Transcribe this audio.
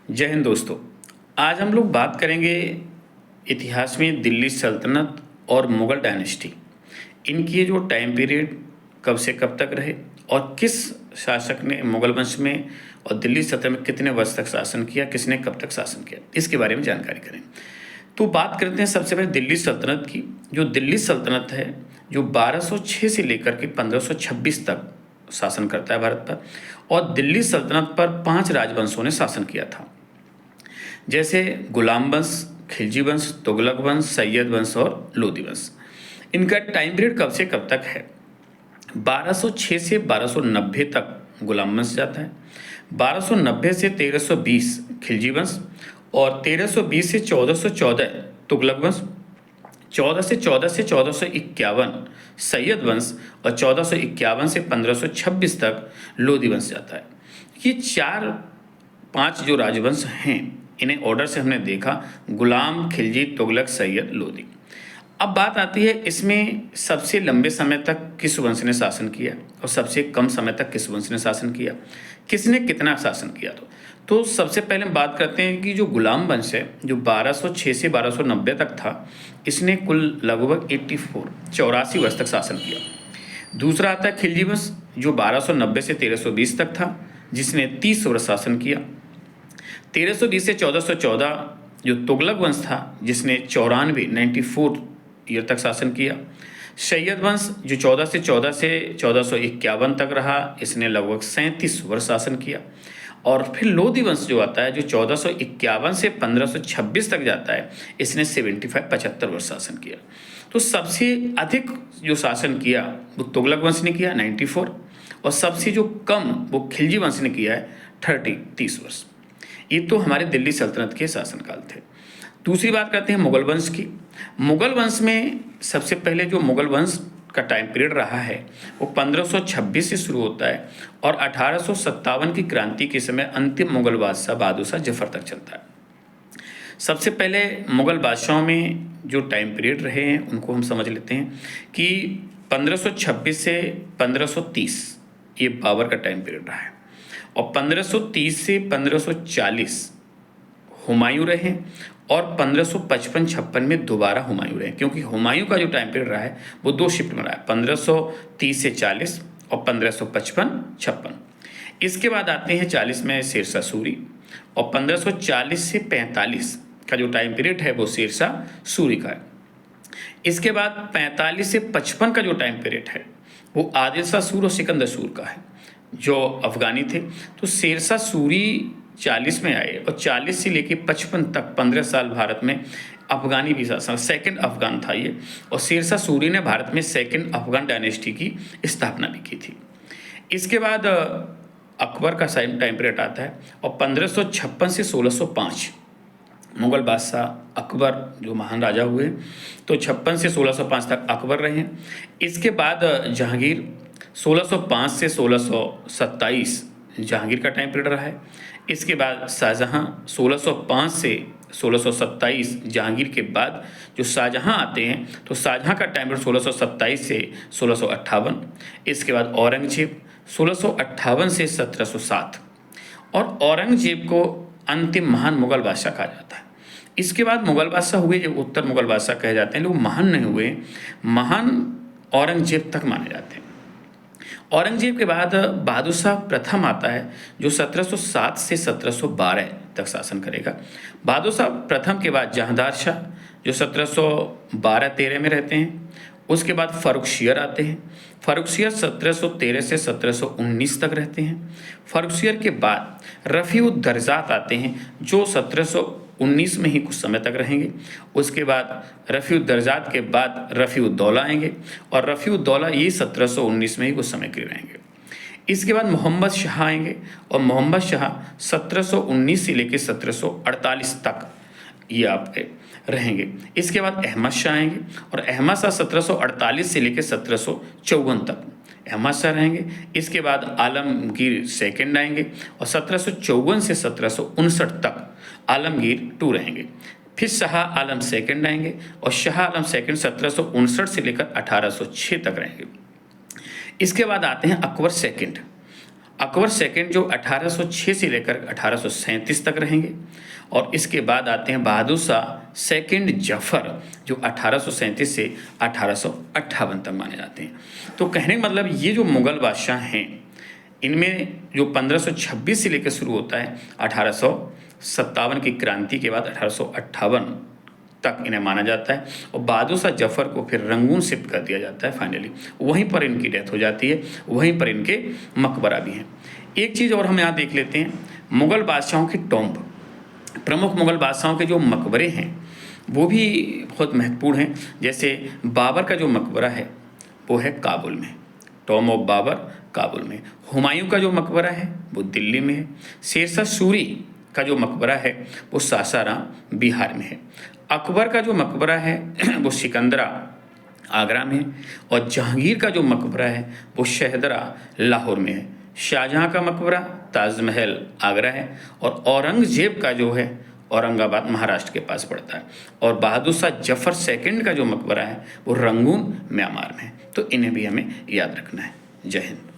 जय हिंद दोस्तों। आज हम लोग बात करेंगे इतिहास में दिल्ली सल्तनत और मुग़ल डायनेस्टी। इनकी ये जो टाइम पीरियड कब से कब तक रहे और किस शासक ने मुग़ल वंश में और दिल्ली सल्तनत में कितने वर्ष तक शासन किया, किसने कब तक शासन किया, इसके बारे में जानकारी करें। तो बात करते हैं सबसे पहले दिल्ली सल्तनत की। जो दिल्ली सल्तनत है जो 1206 से लेकर के 1526 तक शासन करता है भारत पर, और दिल्ली सल्तनत पर 5 राजवंशों ने शासन किया था, जैसे गुलाम वंश, खिलजी वंश, तुगलक वंश, सैयद वंश और लोदी वंश। इनका टाइम पीरियड कब से कब तक है? 1206 से 1290 तक गुलाम वंश जाता है, 1290 से 1320 खिलजी वंश, और 1320 से 1414 तुगलक वंश, 1414 से 1451 सैयद वंश, और 1451 से 1526 तक लोदी वंश जाता है। ये 4-5 जो राजवंश हैं, इन्हें ऑर्डर से हमने देखा: गुलाम, खिलजी, तुगलक, सैयद, लोदी। अब बात आती है इसमें सबसे लंबे समय तक किस वंश ने शासन किया और सबसे कम समय तक किस वंश ने शासन किया, किसने कितना शासन किया। तो सबसे पहले हम बात करते हैं कि जो गुलाम वंश है जो 1206 से 1290 तक था, इसने कुल लगभग 84 वर्ष तक शासन किया। दूसरा आता है खिलजी वंश जो 1290 से 1320 तक था, जिसने 30 वर्ष शासन किया। 1320 से 1414 जो तुगलक वंश था, जिसने 94 ईयर तक शासन किया। सैयद वंश जो 1414 से 1451 तक रहा, इसने लगभग 37 वर्ष शासन किया। और फिर लोदी वंश जो आता है जो 1451 से 1526 तक जाता है, इसने 75 वर्ष शासन किया। तो सबसे अधिक जो शासन किया वो तुगलक वंश ने किया 94, और सबसे जो कम वो खिलजी वंश ने किया है 30 वर्ष। ये तो हमारे दिल्ली सल्तनत के शासनकाल थे। दूसरी बात करते हैं मुग़ल वंश की। मुग़ल वंश में सबसे पहले जो मुग़ल वंश का टाइम पीरियड रहा है वो 1526 से शुरू होता है और 1857 की क्रांति के समय अंतिम मुग़ल बादशाह बहादुर शाह जफर तक चलता है। सबसे पहले मुग़ल बादशाहों में जो टाइम पीरियड रहे हैं उनको हम समझ लेते हैं कि 1526 से 1530 ये बाबर का टाइम पीरियड रहा है, और 1530 से 1540 हुमायूं रहे, और 1555-56 में दोबारा हुमायूं रहे, क्योंकि हुमायूं का जो टाइम पीरियड रहा है वो 2 शिफ्ट में रहा है, 1530 से 40 और 1555-56। इसके बाद आते हैं 40 में शेरशाह सूरी, और 1540 से 45 का जो टाइम पीरियड है वो शेरशाह सूरी का है। इसके बाद 45 से 55 का जो टाइम पीरियड है वो आदिल शाह सूर और सिकंदर सूर का है, जो अफगानी थे। तो शेरशाह सूरी 40 में आए और 40 से लेके 55 तक 15 साल भारत में अफगानी भी शासन, सेकंड अफगान था ये, और शेरशाह सूरी ने भारत में सेकंड अफगान डायनेस्टी की स्थापना भी की थी। इसके बाद अकबर का टाइम पीरियड आता है, और 1556 से 1605 मुग़ल बादशाह अकबर जो महान राजा हुए, तो 56 से 1605 तक अकबर रहे। इसके बाद जहांगीर 1605 से 1627 जहांगीर का टाइम पीरियड रहा है। इसके बाद शाहजहां 1605 से 1627 जहांगीर के बाद जो शाहजहां आते हैं, तो शाहजहां का टाइम पीरियड 1627 से 1658। इसके बाद औरंगजेब 1658 से 1707, और औरंगजेब को अंतिम महान मुग़ल बादशाह कहा जाता है। इसके बाद मुग़ल बादशाह हुए जो उत्तर मुग़ल बादशाह कहे जाते हैं, लोग महान नहीं हुए, महान औरंगजेब तक माने जाते हैं। औरंगजेब के बाद बहादुर शाह प्रथम आता है जो 1707 से 1712 तक शासन करेगा। बहादुर शाह प्रथम के बाद जहांदार शाह जो 1712-13 में रहते हैं। उसके बाद फ़र्रुखसियर आते हैं। फ़र्रुखसियर 1713 से 1719 तक रहते हैं। फ़र्रुखसियर के बाद रफ़ीउद्दर्जात आते हैं जो 1719 में ही कुछ समय तक रहेंगे। उसके बाद रफ़ीउद्दर्जात के बाद रफ़ीउद्दौला आएंगे, और रफ़ीउद्दौला ये 1719 में ही कुछ समय के लिए रहेंगे। इसके बाद मोहम्मद शाह आएंगे, और मोहम्मद शाह 1719 से लेकर 1748 तक ये आपके रहेंगे। इसके बाद अहमद शाह आएंगे, और अहमद शाह 1748 से लेकर 1754 तक अहमद शाह रहेंगे। इसके बाद आलमगीर सेकंड आएंगे, और 1754 से 1759 तक आलमगीर 2 रहेंगे। फिर शाह आलम सेकंड आएंगे, और शाह आलम सेकंड 1759 से लेकर 1806 तक रहेंगे। इसके बाद आते हैं अकबर सेकंड। अकबर सेकंड जो 1806 से लेकर 1837 तक रहेंगे, और इसके बाद आते हैं बहादुर शाह सेकंड जफर जो 1837 से 1858 तक माने जाते हैं। तो कहने का मतलब ये जो मुग़ल बादशाह हैं, इनमें जो 1526 से लेकर शुरू होता है 1857 की क्रांति के बाद 1858 तक इन्हें माना जाता है, और बहादुर शाह जफर को फिर रंगून शिफ्ट कर दिया जाता है फाइनली, वहीं पर इनकी डेथ हो जाती है, वहीं पर इनके मकबरा भी हैं। एक चीज़ और हम यहाँ देख लेते हैं, मुग़ल बादशाहों की टॉम्ब, प्रमुख मुग़ल बादशाहों के जो मकबरे हैं वो भी बहुत महत्वपूर्ण हैं। जैसे बाबर का जो मकबरा है वो है काबुल में, टॉम ऑफ बाबर काबुल में। हुमायूं का जो मकबरा है वो दिल्ली में है। शेरशाह सूरी का जो मकबरा है वो सासाराम बिहार में है। अकबर का जो मकबरा है वो सिकंदरा आगरा में है, और जहांगीर का जो मकबरा है वो शहदरा लाहौर में है। शाहजहाँ का मकबरा ताजमहल आगरा है, और औरंगजेब का जो है औरंगाबाद महाराष्ट्र के पास पड़ता है, और बहादुर शाह जफर सेकंड का जो मकबरा है वो रंगून म्यांमार में है। तो इन्हें भी हमें याद रखना है। जय हिंद।